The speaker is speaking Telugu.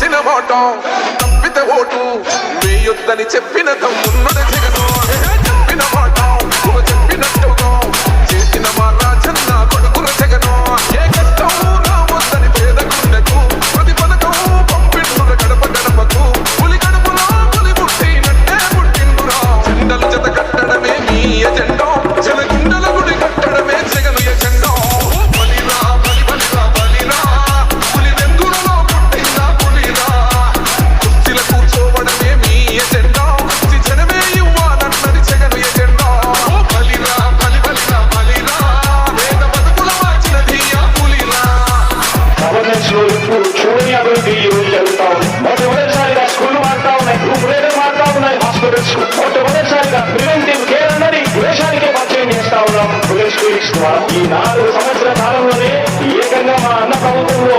ఇచ్చిన మాట తప్పితే ఓటు వేయొద్దని చెప్పిన తమ్మున్నడ జగను చెప్పిన మాట చెప్పినట్టుగా చేసిన మా రాజన్న కొడుకుల జగను ఏ కష్టం రావద్దని పేద గుండెకు ప్రతి పథకం పంపిండుర గడప గడపకు పులి గడపలో పులి పుట్టినట్టే పుట్టిండురా జెండలు జత కట్టడమే మీ ఎజెండా జనగుండల గుడి కట్టడమే జగను ఎజెండా బలిరా బలి బలిరా బలిరా పులి వెందులలో పుట్టిందా పులిరా కుర్చీల కూర్చోవడమే మీ ఎజెండా జనమే ఇవ్వాలన్నది జగను ఎజెండా బలిరా బలి బలిరా బలిరా వేద బతుకుల మార్చినది ఆ పులిరా గవర్నెన్స్ లో ఇప్పుడు చూడని అభివృద్ధి ఈ రోజు జరుగుతా ఉంది. మొట్టమొదటిసారిగా స్కూల్ మారుతా ఉన్నాయి, గ్రూప్ రేటర్ మారుతా ఉన్నాయి, హాస్పిటల్స్ మొట్టమొదటిసారిగా ప్రివెంటివ్ కేర్ అన్నది దేశానికే పరిచయం చేస్తా ఉన్నాం. ఈ 4 సంవత్సరాల కాలంలోనే ఏకంగా మా అన్న ప్రభుత్వంలో